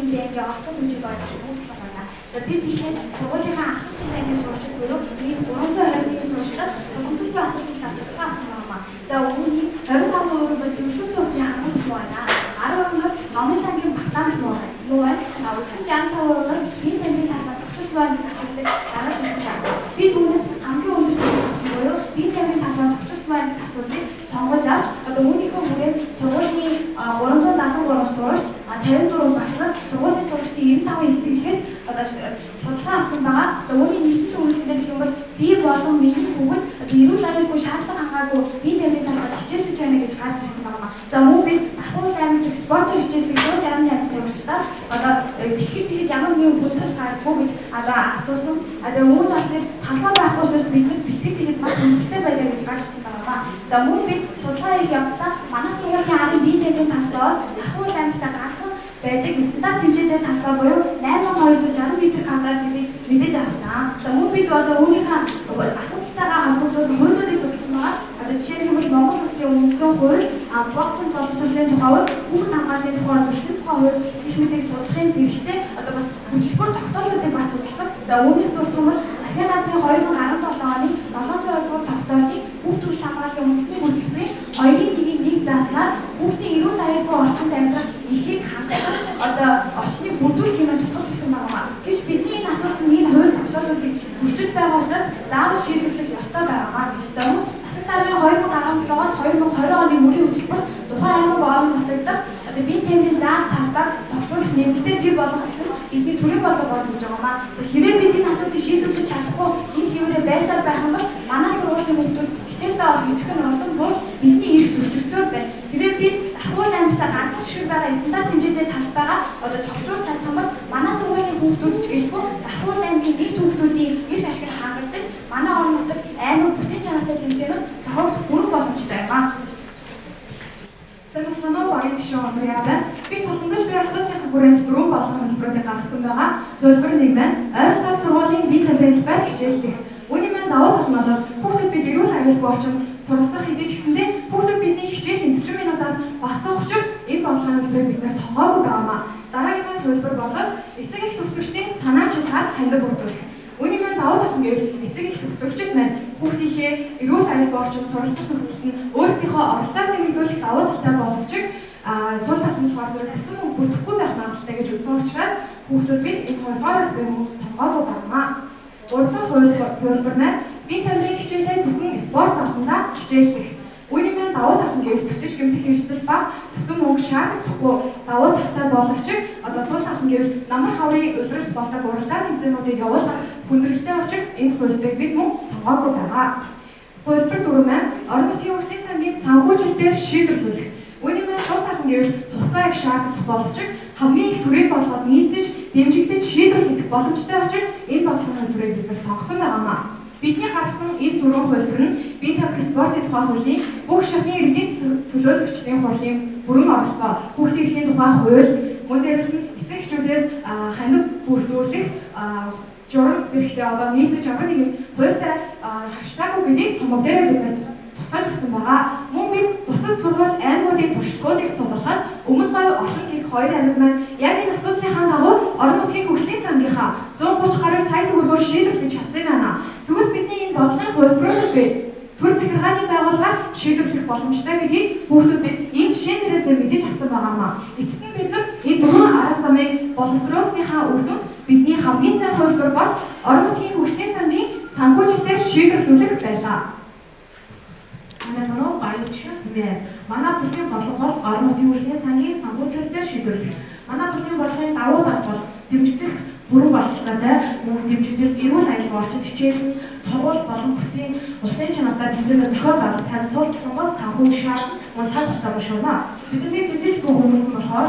энэ байнгын олон хэмжээ болгож үүсгэж байна. Бид тэгэхээр сургуулийнхаа ахын байнгын сурагчид буюу ийм 320-ийн сурагчид хөдөлгөөний асуудлыг асуусан байна. За үүний 25% бол зөвшөөрсөн усны хамгийн том байна. 10% номын сангийн багтаамж байна. Үхэн жанцаар бол бие тамирын талбай төвчл байна гэж асуудлыг гаргаж ирсэн байна. Би түүнээс хамгийн өндөр асуусан буюу бие тамирын талбай төвчл байна гэж асуудлыг сонгож авч одоо үүнийхөө хүрээнд сургуулийн 373 сурагч 54 багшлаг сургуулийн сурагчдын 95 эцэг ихээс одоо судалгаа авсан байгаа. За үүний нийцэл үйлдэлээр гэх юм бол би болон миний хүүхэд эрүүл аюулгүй шаардлага хангаагүй бие тамирын талбай хичээлж байна гэж гарч ирсэн байна. За мөн би ахуй аймаг спортын хичээлийг 168 сурагчдаа одоо бэлтгэж ямар нэгэн бүлтгэл гаргахгүй гэж одоо асуусан. Одоо үүн болохоор талбай байх учраас бидний бэлтгэж маш хүндэтэй байлаа гэж гарч ирсэн байна. За мөн би судалгаа хийх явцдаа манай сургуулийн арын бие тамирын талбай ахуй аймагтаа ганцхан байдаг стандарт хэмжээтэй талбай буюу 8260 м2 гэдгийг мэдээж авсан. За мөн бид одоо үүнийхээ асуудалтайгаа холбогдуулан хуулиудыг судалсан байгаа. Одоо жишээлбэл Монгол Улсын үндэстэн хууль, богцон боловсролын тухай хууль, хүүхэд хамгааллын тухай, зөрчлийн тухай хууль гэх мэтийг судлахын зэрэгцээ одоо бас хөтөлбөр тогтоолуудыг бас судалсан. За үүнээс сурталчилсан Засгийн газрын 2017 оны 700 дугаар тогтоолын хүүхдийн үр хамгааллын үндэсний хөтөлбөрийн 2-1-1 заснаар хүүхдийн эрүүл аюулгүй орчинд амьдрах эрхийг хангах одоо орчныг бүрдүүлэх хэмээн тусгаж өгсөн байна. Гэвч бидний энэ асуудал энэ хууль тогтоолуудыг зөрчиж байгаа учраас заавал шийдвэрлэх ёстой байгаа. За мөн засаг даргын 2017-оос 2020 оны мөрийн хөтөлбөр тухайн аймаг орон нутагт одоо бие тамирын заах талбайг товчруулах нэмэлтээр бий болох гэсэн бидний төрийн болов болж байгаа. За хэрвээ бид энэ асуудлыг шийдвэрлэж чадахгүй энэ хэвээрээ байсаар байх юм бол манай сургуулийн хүүхдүүд хичээлдээ орох хэвхэн олон болж бидний эрх зөрчигдсөөр байна. Хэрвээ бид ахуй аймагтаа ганцхан шиг байгаа стандарт хэмжээтэй талбайгаа одоо товчруулж чадсан бол манай сургуулийн хүүхдүүд ч гэлгүй ахуй аймгийн нийт хүүхдүүдийн эрх ашиг хангагдаж манай орон нутагт аймаг бүсийн чанартай тэмцээнүүд зохиогдох бүрэн боломжтой байна. Санаа багийн гишүүн Омриада би тусламж буй асуултын хүрээнд 4 болгон хэлбэрүүдийг гаргасан байгаа. Төлбөр 1 байна. Ойролцоо сургуулийн бие тамирын талбай хичээллэх. Үүний маань давуу тал нь бол хүүхдүүд бид эрүүл аюулгүй орчинд суралцах хэдий ч гэсэндээ хүүхдүүд бидний хичээлийн 40 минутаас багасаа учраас энэ бодлогын хэлбэрийг биднээс тоогоогүй байгаамаа. Дараагийн маань төлбөр бол эцэг эх төгсөгчдийн санаачилгаар хандив бүрдүүлэх. Үүний маань давуу тал нь гэвэл эцэг эх төгсөгчд маань хүүхдийнхээ эрүүл аюулгүй орчинд суралцах төгсөлт нь өөрсдийнхөө оролцоог нэмэгдүүлэх давуу талтай боловч сул тал нь болохоор зөвхөн гэсэн мөнгө бүрдэхгүй байх магадлалтай гэж үзсэн учраас хүүхдүүд бид энэ хоёрдугаар хэлбэрийн мөнгөс тоогоогүй байгаамаа. Урдлах хөлбөр маань бие тамирын хичээлээ зөвхөн спорт салбарында хичээллэх. Үүний маань давуу тал нь гэвэл бүтэц гэмтэх эрсдэл ба төсөв мөнгө шаардлагагүй давуу талтай боловч одоо сул тал нь гэвэл намар хаврын улиралд болдог уралдаан тэмцээнүүдийг явуулах хүндрэлтэй учраас энэ хөлбөрийг бид мөн тоогоогүй байгаа. Хөлбөр 4 маань орон нутгийн улсын сангийн санхүүжилтээр шийдвэрлэх. Үүний маань сул тал нь гэвэл тусгай их шаардлагатай боловч хамгийн их төрийг болгоод нийцэж дэмжигдэж шийдвэрлэх хийх боломжтой учраас энэ бодлогын хөлбөрийг биднээс сонгосон байгаамаа. Бидний гаргасан энэ 4 хөлбөр нь бие тамирын спортын тухай хуулийн бүх шатны иргэдийн төлөөлөгчдийн хурлын бүрэн оролцоо, хүүхдийн эрхийн тухай хууль, мөн дээрээс нь эцэг эхчүүдээс хандив бүрдүүлэх журам зэрэгтэй одоо нийцэж ямар нэгэн хуультай хаштаггүй гэдгийг цомог дээр биднээс тусгаж өгсөн байгаа. Мөн бид бусад сургууль аймагуудын туршлагуудыг судлахад өмнө говь орхон гэх хоёр аймаг маань яг энэ асуудлынхаа дагуу орон нутгийн хөгжлийн сангийнхаа 130 гаруй сая төгрөгөөр шийдвэрлэж чадсан байна. Тэгвэл бидний энэ бодлогын хөлбөрөөр төр захиргааны байгууллагаар шийдвэрлэх боломжтой гэдгийг хүүхдүүд бид энэ жишээнээрээс мэдэж авсан байгаамаа. Эцэст нь бид нар энэ дөрвөн арга замыг боловсруулсныхаа үр дүнд бидний хамгийн сайн хөлбөр бол орон нутгийн хөгжлийн сангийн санхүүжилтээр шийдвэрлэх байлаа. Манай баяр гишүүн Сүмээ. Манай бүсийн бодлого бол орон нутгийн хөгжлийн сангийн санхүүжилтээр шийдвэрлэх. Манай бүсийн бодлогын давуу тал бол дэмжих бүрэн боловсролтой мөн дэмжигдэл эрүүл аюулгүй орчинд хичээлэн сургууль болон бүсийн улсын чанартай тэмцээнүүд зохиол байгуулах цаана суулгах санхүүшаад мөн цаг хугацаа шуурна. Бидний мэдээж бүх хүмүүс нь болохоор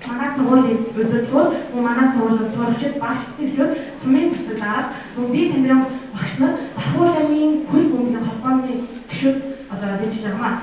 манай сургуулийн өдөртгөл мөн манай сургуулийн сурагчид багш зэрлүүд сумын төсөлөөр мөн бие тамирын багш нар ахуй аймгийн хөл бөмбөгийн холбооны гишүүд одоо дэмжиж байгаа.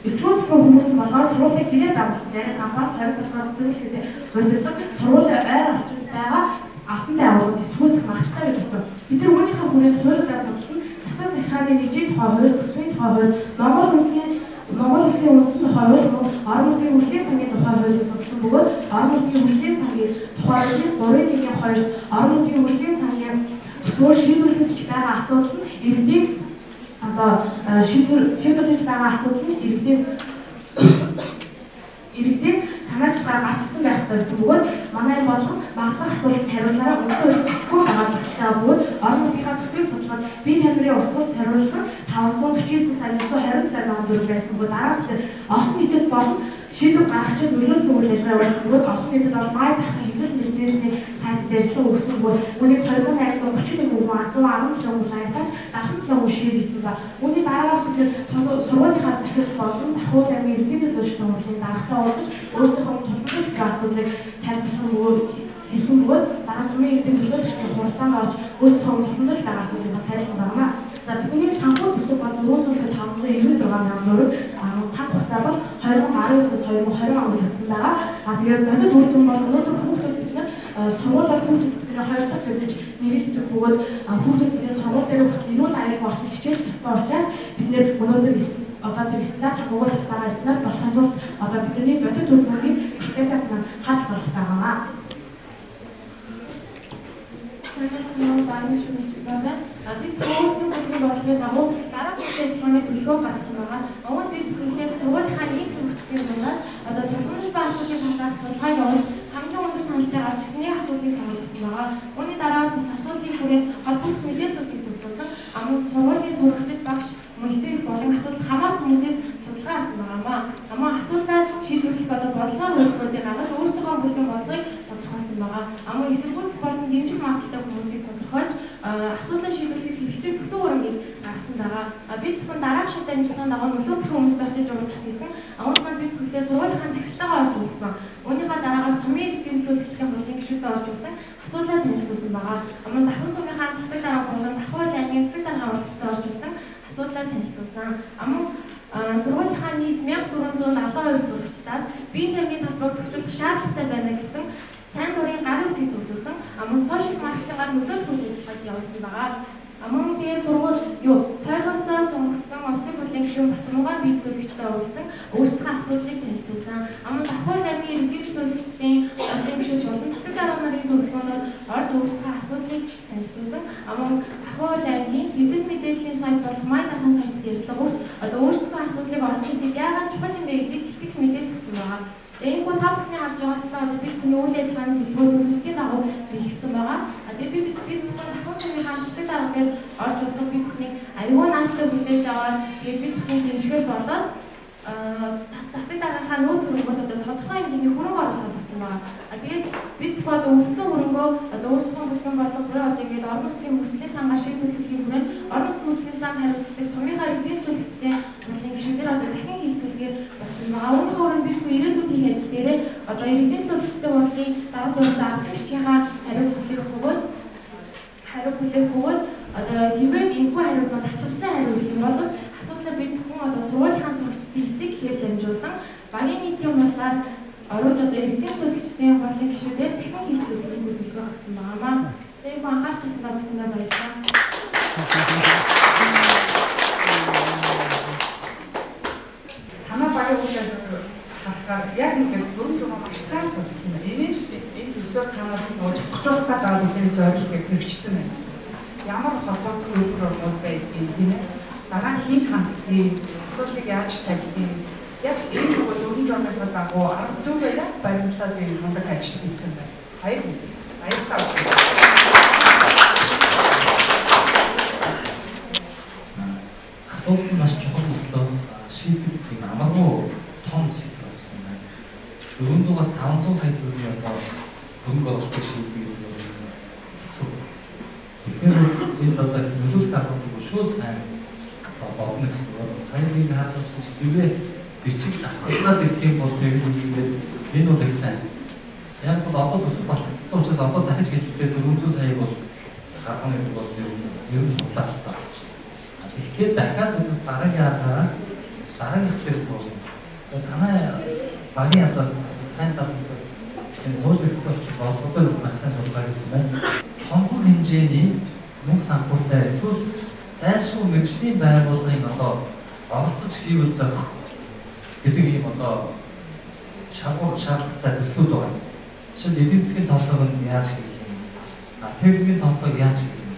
Эсвэл хүмүүс нь болохоор сургуулийн гэрээ давуулсан зарим компани 20-аас зөвлөлтөд өөрсдөө сургуулийн ойр орчинд байгаа автомобиль авах эсвэл магттай гэж бодсон. Бид нар өөрийнхөө хүрээнд хуулиудаас судалсан засаг захиргааны нэгжийн тухай хууль, төсвийн тухай хууль, Монгол Улсын үндэстэн тухай хууль, орон нутгийн хөгжлийн сангийн тухай хуулийг судалсан бөгөөд бөгөөд орон нутгийн хөгжлийн сангийн тухай 3.1-2 орон нутгийн хөгжлийн сангийн төсвөөр шийдвэрлэж байгаа асуудал нь иргэдийн шийдвэрлэж байгаа асуудал нь иргэдийн санаачлагаар гарчсан байх байсан бөгөөд манай болгон магадгүй асуултанд хариулаараа өндөр өгөхгүй байгаа гэж бөгөөд орон нутгийн төсвийг судлаад бие тамирын уртууд хариулсан 549 сая 920 сая төгрөг байсан бөгөөд дараагийн олон нийтэд болон шийдвэр гаргахчид нөлөөлсөн үйл ажиллагаа бөгөөд олон нийтэд бол май дахин хэвлэл мэдээллийн сайт дээр өгсөн бөгөөд үүнийг 2030-ийн мөнгө 117 саягаар 77 хүн шийдсэн ба үүний дараагаар бид сургуулийнхаа захирал болон Давхар аймгийн иргэдийн төлөөлөлтийн хурлын даргатай уулзаж өөрсдийнхөө тусламж асуудлыг тайлбарласан бөгөөд хэлсэн бөгөөд дараа сумын иргэдийн төлөөлөлтийн хурлаанд орж өөрсдийнхөө тусламж байгаа асуудлыг тайлбарлсан байна. За түүний санхүү төсөв бол 4,596 мянган төгрөг цаг хугацаа бол 2019-с 2020 онд болсон байгаа. Тэгээд бодит үр дүн бол өнөөдөр хүүхдүүд бид сургууль бол хүүхдүүдийн хоёр дахь гэж нэрийгдэх бөгөөд хүүхдүүдийн сургууль дээр ирүүл аяг болчих хичээл ёстой учраас бид нэр өнөөдөр одоо тэр стандарт бөгөөд байгаа стандарт болохын тулд одоо бидний бодит үр дүнгийн критериас маань хаач болох байгаа. Тэгвэл багны шүмж байна. Бид өөрсдийн бүлгийн бодлогын дагуу дараагийн ажиллагааны төлөвлөгөө гаргасан байгаа. Өгөөд бид бүхнээ сургуулийн нийт хөгжлийн дундаас одоо тусламж ба асуудлыг хангах судалгаа явуулж хамгийн өндөр саналтай гарч ирсний асуудлыг сонгосон байгаа. Үүний дараа тус асуудлын хүрээс холбогдох мэдээллүүдийг зөвлөсөн амын сургуулийн сурагчид багш мөн болон асуудал хамаарах хүмүүсээс судалгаа авсан байгаа. Амын асуудлаа шийдвэрлэх одоо бодлогын хөлбөрүүдийг гаргаж өөрсдийнхөө бүлгийн бодлогыг тодорхойлсон байгаа. Амын эсэргүүцэх болон дэмжих магадлалтай хүмүүсийг тодорхойлж асуудлаа шийдвэрлэх хэрэгцээ төсөв хөрөнгийг гаргасан байгаа. Бид бүхэн дараах шат амжилтанд дагуу нөлөө бүрэн хүмүүст очиж уулзах гэсэн амын маань бид бүхлээ сургуулийнхаа захиралтайгаа орж уулзсан. Үүнийхээ дараагаар сумын иргэдийн төлөөлөлтийн хурлын гишүүдэд орж уулзсан асуудлаа танилцуулсан байгаа. Амын дахин сумынхаа засаг дарга болон Давхар аймгийн засаг дарга урлагчдад орж уулзсан асуудлаа танилцуулсан. Амын сургуулийнхаа нийт 1472 сурагчдаас биеийн тамирын талбайг төвчүүлэх шаардлагатай байна гэсэн сайн дурын гарын үсгийг зөвлөсөн амын сошиал маркетингаар нөлөөлөх үйл ажиллагааг явуулсан байгаа. Амын тэгээ сургууль тойргосоо сонгогдсон улсын хурлын гишүүн Батмугай бие төлөвчтэй уулзсан өөрсдийнхөө асуудлыг танилцуулсан. Амын Давхар аймгийн иргэдийн төлөвчдийн хурлын гишүүн болон засаг дарга нарын төлөвлөгөөнөөр орж өөрсдийнхөө асуудлыг танилцуулсан. Амын Давхар аймгийн хэвлэл мэдээллийн сайт болох Май дахин сайт ярьцлага одоо өөрсдийнхөө асуудлыг олж хэлдэг яагаад чухал юм бэ гэдгийг хэлбэг мэдээлсэн байгаа. Энэ гоо та бүхний харж байгаачлаа одоо бид бүхний үйл ажиллагааны төлөвлөгөөний дагуу бэлтгэсэн байгаа. Тэгээд бид бүхэн дахин сумынхаа засаг дарга дээр орж уулзах бид бүхний аюул нааштай хүлээж аваад тэгээд бид бүхний дэмжлэг болоод засаг даргийнхаа нөөц хөрөнгөөс одоо тодорхой хэмжээний хөрөнгө оруулалт болсон байгаа. Тэгээд бид бүхэн одоо үлдсэн хөрөнгөө одоо өөрсдөө бүлгийн бодлого буюу одоо ингээд орон нутгийн хөгжлийн сангаа шийдвэрлэхийн хүрээнд орон нутгийн хөгжлийн сан хариуцдаг сумынхаа иргэдийн төлөвчдийн хурлын гишүүдээр одоо дахин хийцүүлгээр болсон байгаа. Үүнийхээ хүрээнд бид бүхэн ирээдүйн хийх ажил дээрээ одоо иргэдийн төлөвчдийн хурлын дарга дурсан ард түмшийнхаа хариуц хүлээх бөгөөд одоо хэвээр энэхүү хариултанд татвартай хариулт юм бол асуудлаа бид бүхэн одоо сургуулийнхаа сурагчдын эцэг ихээр дамжуулан багийн нийтийн хурлаар оруулж одоо иргэдийн төлөвчдийн хурлын гишүүдээр дахин хийцүүлэх төлөвлөгөө гаргасан байгаа. Тэгээд анхаарал татсан та бүхэндээ баярлалаа. Танай багийн үйл ажиллагаа харахаар яг ингээд бүрэн зөвхөн багшсаа судалсан байна. Энэ төслөөр танаас нууж тогтоохтой даа бүлийн зорилгыг хэрэгжсэн байна гэсэн. Ямар холбоотой үйлдвэр орнууд байдгийг тийм ээ. Дараа нь хийн хандлагын асуудлыг яаж тавьдгийг яг энэ нөгөө дөрвөн журналын дагуу арга зүй байлаа баримтлаад энэ мундаг ажил хийсэн байна. Баярлалаа. Асуудал нь маш чухал болоод шийдвэр тийм амаргүй том сэдв болсон байна. 400-аас 500 сая төгрөгийн одоо хөрөнгө оруулалт шийдвэр зөв. Тэгэхээр энэ одоо нөлөөлөлт авах шууд сайн бодно гэсэн үг. Сайн нэг хаалцсан шийдвэрээ бичиг хацаад ирэх юм бол тэгээд энэ бол их сайн. Яг бол одоо төсөв батлагдсан учраас одоо дахиж хэлцээ 400 саяг бол гаргах гэдэг бол ер нь тулаалтай. Тэгэхээр дахиад өнөөс дараагийн ихтэй бол танай багийн язаас сайн талбар энэ нууц хэрэгцээ очиж бодлогоор маш сайн судалгаа хийсэн байна. Томхон хэмжээний мөнгө санхүүтэй эсвэл зайлшгүй мэргэжлийн байгууллагын одоо оролцож хийвэл зохих гэдэг ийм одоо чагуур чадтай төслүүд байгаа. Жишээл эдийн засгийн тооцоог нь яаж хийх юм? Техникийн тооцоог яаж хийх юм?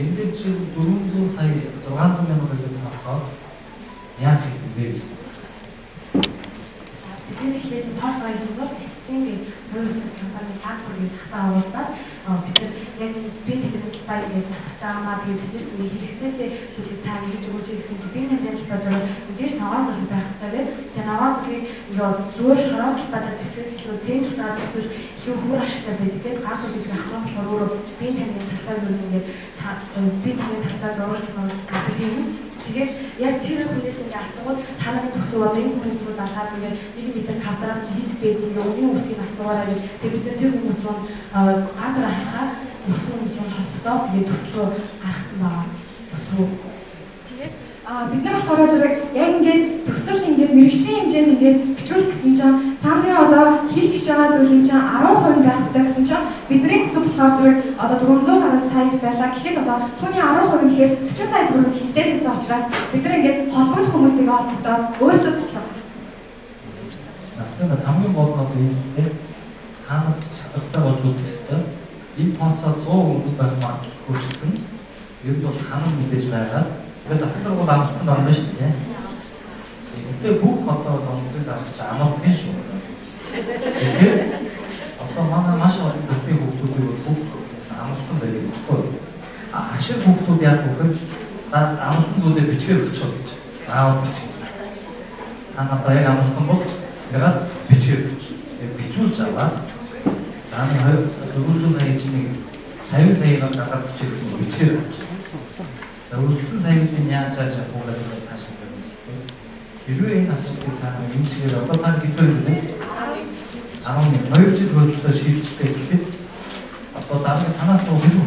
Энд дээр жишээл 400 сая 600 мянган төгрөгийн тооцоог яаж хийсэн бэ гэсэн. Тэгэхээр ихэд тооцоог хийвэл эцсийн хувийн компани таахыг хатаа уулзаад бид яг би техник талбайг засаж байгаамаа тэгээд бид хэрэгцээтэй зүйлийг та ингэж өгөөч гэсэн чинь би нэмээд бодвол мэдээж наваа зүйл байх хэрэгтэй. Тэгээд наваа зүйлийг зөөр шараа талбайд тэсгээс илүү зээл цаад эсвэл илүү хүр ашигтай байдаг. Тэгээд гар бүлийг ахлах шороор би техник талбайг ингээд би техник талбайд оруулж байгаа юм. Тэгээд яг тэр хүнээс ингээд асуувал та нарын төсөв одоо энэ хүмүүс рүү залгаад ингээд нэг метр квадрат хэд байдаг ингээд өнгийн үртгийг асуугаараа тэгээд бид тэр хүмүүс рүү гадар хахаа өсвөн юм холбоо тэгээд төслөө гаргасан байгаа. Тэгээд бид нар болохоор зэрэг яг ингээд төсөл ингээд мэрэгжлийн хэмжээнд ингээд бичүүлэх гэсэн чинь цааны одоо хийх гэж байгаа зүйлийн чинь 10% байх хэрэгтэй гэсэн чинь бидний төсөв болохоор зэрэг одоо 400 гаруй сая байлаа гэхэд одоо түүний 10% гэхээр 40 сая төгрөг хилдээрээс учраас бид нар ингээд холбогдох хүмүүсийг олбогдоод өөрсдөө төслөө. Засаг хамгийн гол нь юм л дээ. Хаана чадвартай болж үлдэх ёстой. Энэ тооцоо 100% байх магадгүй ч гэсэн ер нь бол ханаа мэдээж байгаа. Тэгээд засаг даргууд амлцсан байна шүү дээ. Гэхдээ бүх одоо тооцоог авч амлахгүй шүү. Тэгэхээр одоо манай маш олон төслийн хүүхдүүдийг бүх амлсан байдаг байхгүй. Ашиг хүүхдүүд яг бүхэн амлсан зүйлээ бичгээр өгчөө гэж. Заавал бичих. Одоо яг амлсан бол ягаад бичгээр бичүүлж аваад зааны 400 сая чинь 50 саяг гадаад бичсэн бичгээр авч. За үлдсэн саягийн яаж авах вэ гэж цааш хэлсэн. Хэрвээ энэ асуудлыг та энэ чигээр одоо та хэдвэр вэ? 12 жил хөөсөлтөөр шийдчихтэй гэхэд одоо дараагийн танаас нөө хэн вэ?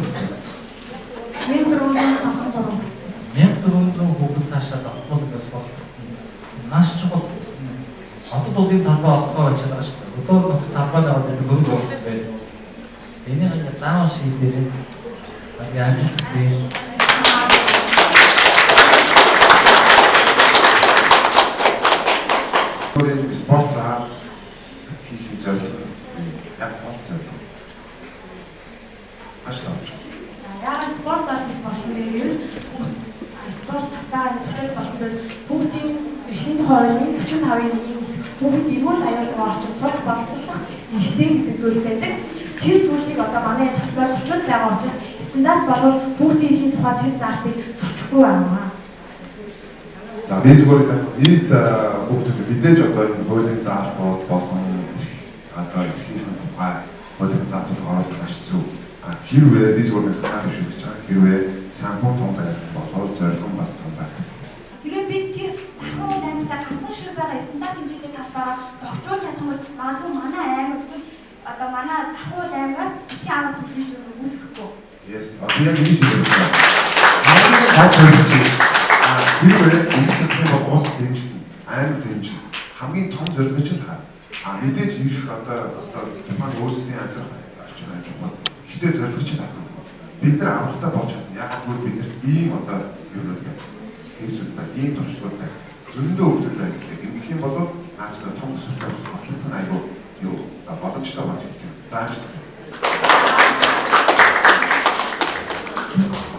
1400 хүүхэд цаашаа давтуулгаас болцсон. Маш чухал. Одоо бол энэ талбай олохоо гэж байгаа шүү дээ. Одоо талбай аваад хөрөнгө оруулах байх. Энийг заавал шийдээрэй. Яг амжилт хүсье. Спорт зал хийх зорилго яг болчихсон. Ашлаач. Яг спорт зал хийх болсон гэвэл спорт татаа төлөв болсон бол бүгдийн шинэ хоолны 45-ын бүгд ирүүл аюулгүй орчин спорт боловсруулах ихтэй гэдэг зүйл байдаг. Тэр зүйлийг одоо манай талбай туршилт байгаа учраас стандарт болов бүгдийн ихийн тухай тэр заалтыг зөрчихгүй байна. За би зүгээр бид бүгд мэдээж одоо энэ хуулийн заалтууд болон одоо хийх тухай хуулийн заалтууд ороод маш зүг. Хэрвээ би зүгээр санаа тавьж байгаа хэрвээ санхүү том байх болоод зорилго бас том байх. Хэрвээ бид тэр ахуй аймагта ганцхан шиг байгаа стандарт хэмжээний талбайгаа товчуулж чадсан бол магадгүй манай аймаг эсвэл одоо манай ахуй аймагаас их арга төлөвлөж үүсэхгүй. Yes, одоо яг энэ шиг байна. Хэрвээ энэ чадсан бол ус дэмжлэн, аймаг дэмжлэн хамгийн том зорилго ч л хаа. Мэдээж ирэх одоо тухайн өөрсдийн ажил орчин ажиллах. Гэхдээ зорилго ч хаа. Бид нар авралтай болж чадна. Яг гэвэл бид нар ийм одоо юу гэдэг хийсвэр байна. Ийм туршлагууд байна. Зөндөө хөвгөл байна. Ингэх юм бол наачтай том төсөлтэй бодлого нь аюу юу боломжтой болж ирж байна. Зааж байна.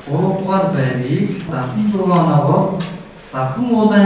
Орогдугаар байрыг 76 оноогоор Бахан уулын